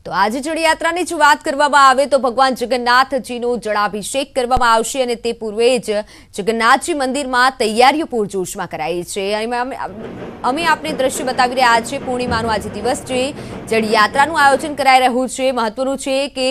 તો આજે જળયાત્રાની જો વાત કરવામાં આવે તો ભગવાન જગન્નાથજીનો જળાભિષેક કરવામાં આવશે અને તે પૂર્વે જ જગન્નાથજી મંદિરમાં તૈયારીઓ પૂરજોશમાં કરાઈ છે। અમે આપને દ્રશ્ય બતાવી રહ્યા છે। પૂર્ણિમાનો આજે દિવસ છે, જળયાત્રાનું આયોજન કરાઈ રહ્યું છે। મહત્વનું છે કે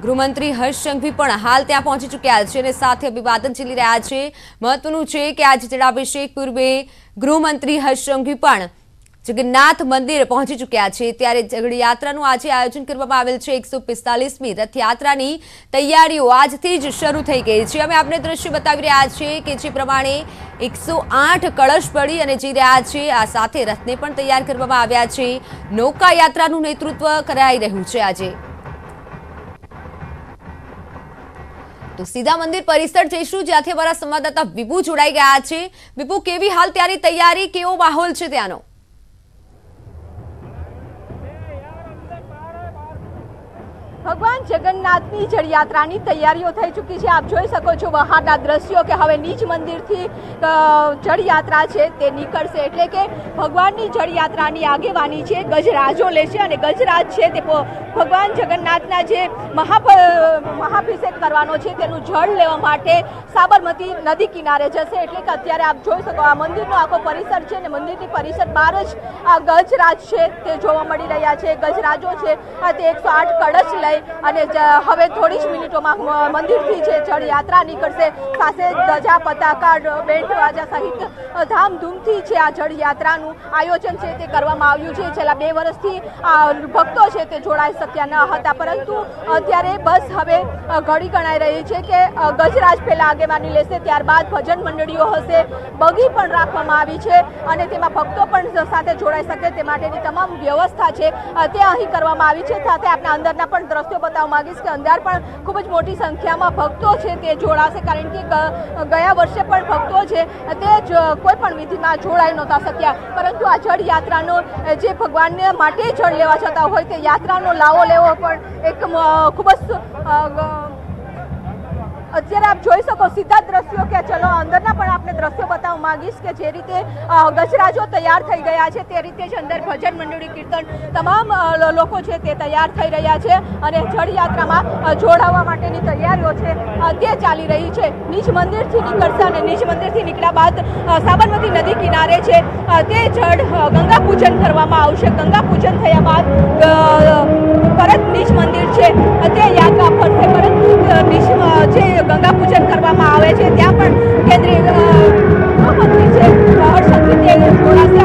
ગૃહમંત્રી હર્ષ સંઘવી પણ હાલ ત્યાં પહોંચી ચૂક્યા છે અને સાથે અભિવાદન ઝીલી રહ્યા છે। મહત્વનું છે કે આજે જળાભિષેક પૂર્વે ગૃહમંત્રી હર્ષ સંઘવી પણ જગન્નાથ મંદિર પહોંચી ચૂક્યા છે। ત્યારે જળયાત્રાનું આજે આયોજન કરવામાં આવેલ છે। 145મી રથયાત્રાની તૈયારીઓ આજથી જ શરૂ થઈ ગઈ છે। અમે આપને દ્રશ્ય બતાવી રહ્યા છીએ કે જે પ્રમાણે 108 કળશ પડી અને જઈ રહ્યા છે। આ સાથે રથને પણ તૈયાર કરવામાં આવ્યા છે। નૌકા યાત્રાનું નેતૃત્વ કરાઈ રહ્યું છે। આજે તો સીધા મંદિર પરિસર જઈશું, જ્યાંથી અમારા સંવાદદાતા વિપુ જોડાઈ ગયા છે। વિપુ, કેવી હાલ ત્યાંની તૈયારી, કેવો માહોલ છે ત્યાંનો? ભગવાન જગન્નાથની જળયાત્રાની તૈયારીઓ થઈ ચૂકી છે। આપ જોઈ શકો છો બહારના દ્રશ્યો કે હવે નિજ મંદિરથી જળયાત્રા છે તે નીકળશે, એટલે કે ભગવાનની જળયાત્રાની આગેવાની છે ગજરાજો લેશે અને ગજરાજ છે તે ભગવાન જગન્નાથના જે મહાભિષેક કરવાનો છે તેનું જળ લેવા માટે સાબરમતી નદી કિનારે જશે। એટલે કે અત્યારે આપ જોઈ શકો આ મંદિરનો આખો પરિસર છે અને મંદિરની પરિસર બહાર જ આ ગજરાજ છે તે જોવા મળી રહ્યા છે। ગજરાજો છે તે 108 કળશ લઈ અને હવે થોડી જ મિનિટોમાં મંદિરથી છે જળયાત્રા નીકળશે। સાથે ધજા, પતાકા, બેન્ડ વાજા સહિત ધામધૂમથી છે આ જળયાત્રાનું આયોજન છે તે કરવામાં આવ્યું છે। છેલ્લા 2 વર્ષથી ભક્તો છે તે જોડાઈ શક્યા ન હતા, પરંતુ અત્યારે બસ હવે ઘડી ગણાઈ રહી છે કે ગજરાજ પહેલા આગેવાની લેશે, ત્યારબાદ ભજન મંડળીઓ હશે, બગી પણ રાખવામાં આવી છે અને તેમાં ભક્તો પણ સાથે જોડાઈ શકે તે માટેની તમામ વ્યવસ્થા છે તે અહીં કરવામાં આવી છે। સાથે આપણા અંદરના પણ દ્રશ્યો બતાવવા માંગીશ કે અંદર પણ ખૂબ જ મોટી સંખ્યામાં ભક્તો છે તે જોડાશે, કારણ કે ગયા વર્ષે પણ ભક્તો છે તે કોઈ પણ વિધિમાં જોડાઈ નહોતા શક્યા, પરંતુ આ જળ યાત્રાનો જે ભગવાનને માટે જળ લેવા જતા હોય તે યાત્રાનો લાવો લેવો પણ એક ખૂબ જ અત્યારે આપ જોઈ શકો સીધા દ્રશ્યો કે ચલો અંદરના પણ આપણે દ્રશ્યો બતાવવા માંગીશ કે જે રીતે ગજરાજો તૈયાર થઈ ગયા છે તે રીતે જ અંદર ભજન મંડળી, કીર્તન તમામ લોકો છે તે તૈયાર થઈ રહ્યા છે અને જળયાત્રામાં જોડાવા માટેની તૈયારીઓ છે તે ચાલી રહી છે। નિજ મંદિરથી નીકળશે અને નિજ મંદિરથી નીકળ્યા બાદ સાબરમતી નદી કિનારે છે તે જળ ગંગા પૂજન કરવામાં આવશે। ગંગા પૂજન થયા બાદ પરત નિજ મંદિર છે તે યાત્રા ફરશે, પરંતુ જે ગંગા પૂજન કરવામાં આવે છે ત્યાં પણ કેન્દ્રીય ગૃહમંત્રી છે હર્ષ સંઘવી તે જોડાશે।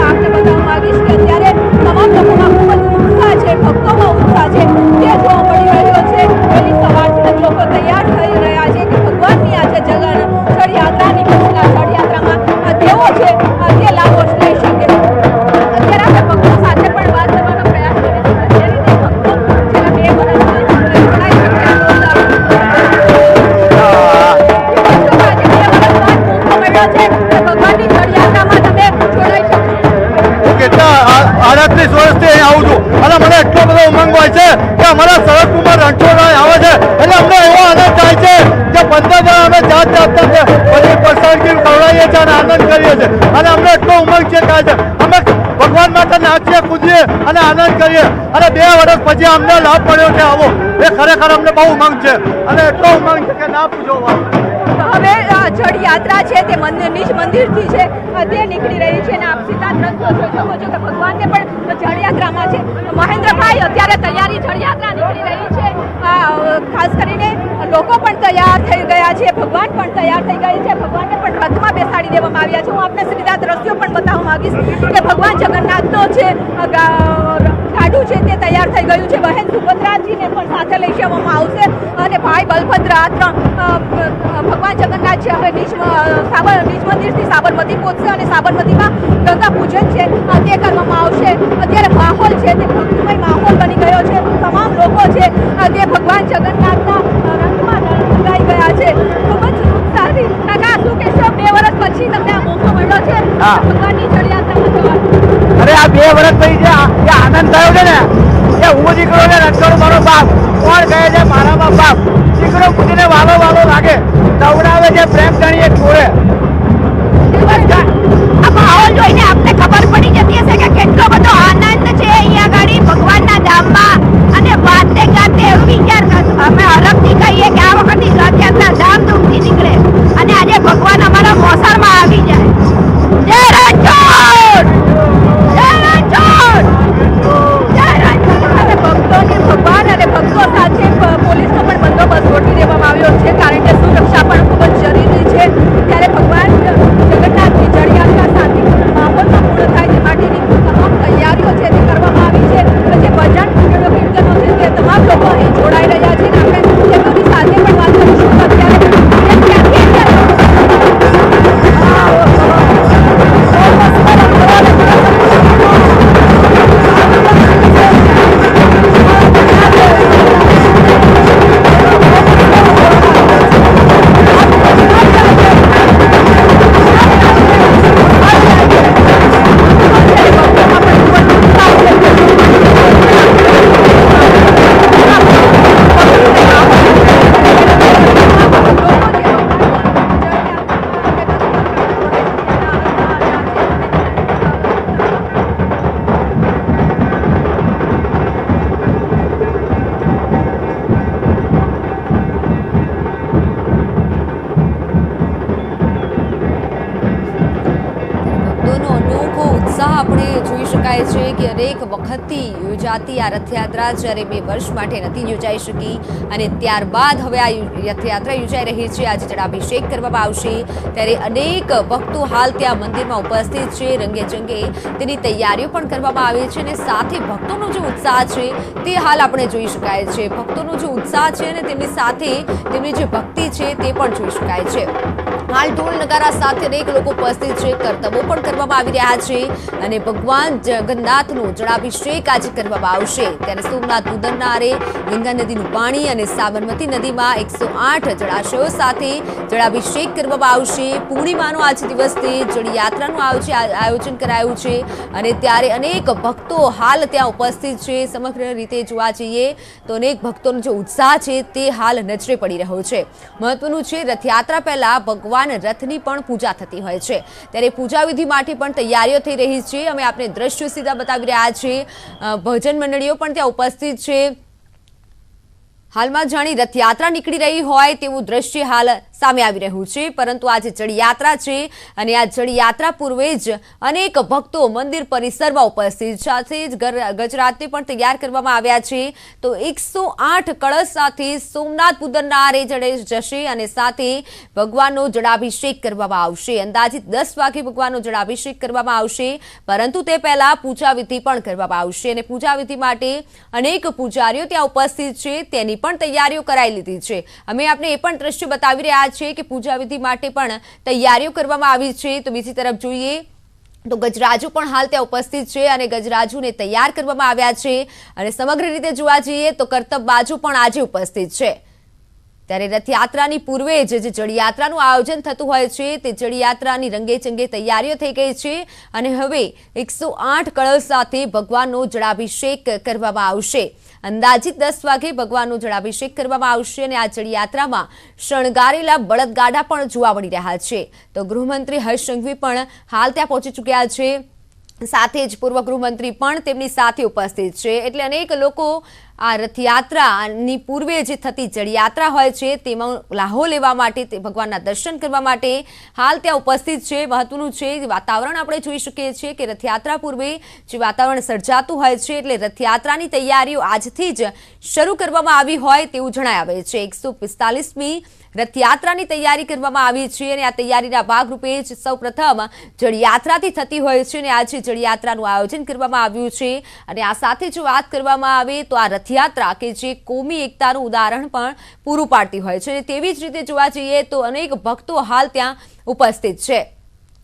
આપને બતાવવા માંગીશ કે અત્યારે તમામ લોકોમાં ખૂબ જ ઉત્સાહ છે, ભક્તોમાં ઉત્સાહ છે તે જોવા મળી રહ્યો છે। વહેલી સવારથી લોકો તૈયાર થઈ રહ્યા છે કે ભગવાનની આજે જળયાત્રા નીકળશે, આ જળયાત્રામાં તેઓ છે તે લાભો લઈ શકે। અત્યારે આપણે ભક્તો સાથે પણ વાત કરવાનો પ્રયાસ કરીશું જે રીતે ભક્તો છેલ્લા 2 વર્ષથી જોડાઈ વર્ષથી આવું છું અને મને એટલો બધો ઉમંગ હોય છે કે અમારા શરદકુમાર રણછોડરાય આવે છે એટલે અમને એવો આનંદ થાય છે કે 15 જણા અમે જાત જાતના બધી પ્રસાદગીરી ખવડાવીએ છીએ અને આનંદ કરીએ છીએ અને અમને એટલો ઉમંગ છે થાય છે અમે ભગવાન માટે નાચીએ, કૂદીએ અને આનંદ કરીએ અને 2 વર્ષ પછી અમને લાભ મળ્યો છે આવો, એ ખરેખર અમને બહુ ઉમંગ છે અને એટલો ઉમંગ છે કે ના પૂછો વાત। હવે જળયાત્રા છે તે નિજ મંદિરથી છે તે નીકળી રહી છે અને આપ સીધા દ્રશ્યો જોઈ શકો છો કે ભગવાનને પણ જળયાત્રામાં છે મહેન્દ્રભાઈ અત્યારે તૈયારી જળયાત્રા નીકળી રહી છે, ખાસ કરીને લોકો પણ તૈયાર થઈ ગયા છે, ભગવાન પણ તૈયાર થઈ ગઈ છે, ભગવાનને પણ રથમાં બેસાડી દેવામાં આવ્યા છે। હું આપને સીધા દ્રશ્યો પણ બતાવવા માંગીશ કે ભગવાન જગન્નાથનો છે ગાડું છે તે તૈયાર થઈ ગયું છે, બહેન સુભદ્રાજીને પણ સાથે લઈ જવામાં આવશે અને ભાઈ બલભદ્ર આ ભગવાન જગન્નાથ છે હવે નિજ મંદિરથી સાબરમતી પહોંચશે અને સાબરમતીમાં ગંગા પૂજન છે તે કરવામાં આવશે। અત્યારે માહોલ છે તે ભક્તિમય માહોલ બની ગયો છે, તમામ લોકો છે તે ભગવાન જગન્નાથના રંગમાં રંગાઈ ગયા છે। ખૂબ જ ઉત્સાહથી કાકા શું કહેશો, 2 વર્ષ પછી તમને આ મોકો મળ્યો છે ભગવાનની જળયાત્રામાં જવાનો? અરે આ 2 વર્ષ પછી જે આનંદ થયો છે ને એ હું દીકરો ને રણછોડ મારો બાપ કોણ કહે છે મારા બાપ, દીકરો કૂદીને વાલો વાલો લાગે, દવડાવે છે પ્રેમ ગણીએ છોડે। આ માહોલ જોઈને આપને ખબર પડી જતી હશે કે કેટલો બધો આપણે જોઈ શકાય છે કે અનેક વખતથી યોજાતી આ રથયાત્રા જ્યારે 2 વર્ષ માટે નથી યોજાઈ શકી અને ત્યારબાદ હવે આ રથયાત્રા યોજાઈ રહી છે. આજે જળાભિષેક કરવામાં આવશે ત્યારે અનેક ભક્તો હાલ ત્યાં મંદિરમાં ઉપસ્થિત છે. રંગેચંગે તેની તૈયારીઓ પણ કરવામાં આવી છે અને સાથે ભક્તોનો જે ઉત્સાહ છે તે હાલ આપણે જોઈ શકાય છે. ભક્તોનો જે ઉત્સાહ છે અને તેમની સાથે તેમની જે ભક્તિ છે તે પણ જોઈ શકાય છે. હાલ ઢોલ નગારા સાથે અનેક લોકો ઉપસ્થિત છે. કરતબો પણ કરવામાં આવી રહ્યા છે અને ભગવાન જગન્નાથનો જળાભિષેક આજે કરવામાં આવશે. ત્યારે સોમનાથ ઉદરનારે ગંગા નદીનું પાણી અને સાબરમતી નદીમાં 108 જળાશયો સાથે જળાભિષેક કરવામાં આવશે. પૂર્ણિમાનો આજ દિવસથી જળયાત્રાનું આયોજન કરાયું છે અને ત્યારે અનેક ભક્તો હાલ ત્યાં ઉપસ્થિત છે. સમગ્ર રીતે જોવા જઈએ તો અનેક ભક્તોનો જે ઉત્સાહ છે તે હાલ નજરે પડી રહ્યો છે. મહત્વનું છે રથયાત્રા પહેલા ભગવાન રથની પણ પૂજા થતી હોય છે ત્યારે પૂજા વિધિ માટે પણ તૈયારીઓ થઈ રહી છે. અમે આપને દ્રશ્યો સીધા બતાવી રહ્યા છીએ. ભજન મંડળીઓ પણ ત્યાં ઉપસ્થિત છે. હાલમાં જાણી રથયાત્રા નીકળી રહી હોય તેવું દ્રશ્ય હાલ સામે આવી રહ્યું છે પરંતુ આજે જળયાત્રા છે અને આ જળયાત્રા પૂર્વે જ અનેક ભક્તો મંદિર પરિસરમાં ઉપસ્થિત સાથે જ ગજરાતે પણ તૈયાર કરવામાં આવ્યા છે. તો 108 કળશ સાથે સોમનાથ પુદરનારે જશે અને સાથે ભગવાનનો જળાભિષેક કરવામાં આવશે. અંદાજિત 10 વાગે ભગવાનનો જળાભિષેક કરવામાં આવશે પરંતુ તે પહેલા પૂજા વિધિ પણ કરવામાં આવશે અને પૂજા વિધિ માટે અનેક પૂજારીઓ ત્યાં ઉપસ્થિત છે. તેની પણ તૈયારીઓ કરાઈ લીધી છે. અમે આપને એ પણ દ્રશ્ય બતાવી રહ્યા છે કે પૂજા વિધિ માટે પણ તૈયારીઓ કરવામાં આવી છે. તો બીજી તરફ જોઈએ તો ગજરાજુ પણ હાલ ત્યાં ઉપસ્થિત છે અને ગજરાજુને તૈયાર કરવામાં આવ્યા છે અને સમગ્ર રીતે જોવા જઈએ તો કરતબબાજો પણ આજે ઉપસ્થિત છે. ત્યારે રથયાત્રાની પૂર્વે જે જળયાત્રાનું આયોજન થતું હોય છે તે જળયાત્રાની રંગેચંગે તૈયારીઓ થઈ ગઈ છે અને હવે 108 કળશ સાથે ભગવાનનો જળાભિષેક કરવામાં આવશે. અંદાજિત 10 વાગે ભગવાનનો જળાભિષેક કરવામાં આવશે અને આ જળયાત્રામાં શણગારેલા બળદગાડા પણ જોવા મળી રહ્યા છે. તો ગૃહમંત્રી હર્ષ સંઘવી પણ હાલ ત્યાં પહોંચી ચૂક્યા છે. સાથે જ પૂર્વ ગૃહમંત્રી પણ તેમની સાથે ઉપસ્થિત છે. એટલે અનેક લોકો આ રથયાત્રાની પૂર્વે જે થતી જળયાત્રા હોય છે તેમાં લાહો લેવા માટે તે ભગવાનના દર્શન કરવા માટે હાલ ત્યાં ઉપસ્થિત છે. મહત્વનું છે વાતાવરણ આપણે જોઈ શકીએ છીએ કે રથયાત્રા પૂર્વે જે વાતાવરણ સર્જાતું હોય છે એટલે રથયાત્રાની તૈયારીઓ આજથી જ શરૂ કરવામાં આવી હોય તેવું જણાય આવે છે. 145મી રથયાત્રાની તૈયારી કરવામાં આવી છે અને આ તૈયારીના ભાગરૂપે જ સૌપ્રથમ જળયાત્રાથી થતી હોય છે અને આજે જળયાત્રાનું આયોજન કરવામાં આવ્યું છે. અને આ સાથે જો વાત કરવામાં આવે તો આ રથયાત્રા કે જે કોમી એકતાનું ઉદાહરણ પણ પૂરું પાડતી હોય છે અને તેવી જ રીતે જોવા જઈએ તો અનેક ભક્તો હાલ ત્યાં ઉપસ્થિત છે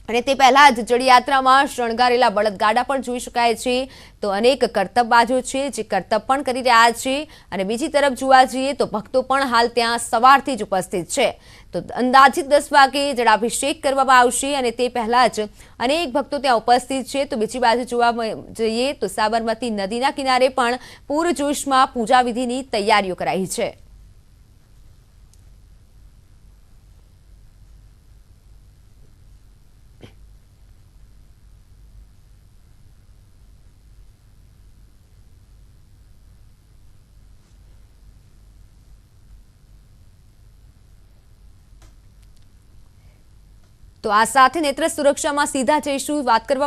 અને તે પહેલા જ જળયાત્રામાં શણગારેલા બળદગાડા પણ જોઈ શકાય છે. તો અનેક કરતબબાજો છે જે કરતબ પણ કરી રહ્યા છે અને બીજી તરફ જોવા જઈએ તો ભક્તો પણ હાલ ત્યાં સવારથી જ ઉપસ્થિત છે. તો અંદાજિત 10 વાગે જળાભિષેક કરવામાં આવશે અને તે પહેલા જ અનેક ભક્તો ત્યાં ઉપસ્થિત છે. તો બીજી બાજુ જોવા જઈએ તો સાબરમતી નદીના કિનારે પણ પૂરજોશમાં પૂજા વિધિની તૈયારીઓ કરાઈ છે. તો આ સાથે નેત્ર સુરક્ષામાં સીધા જઈશું વાત કરવા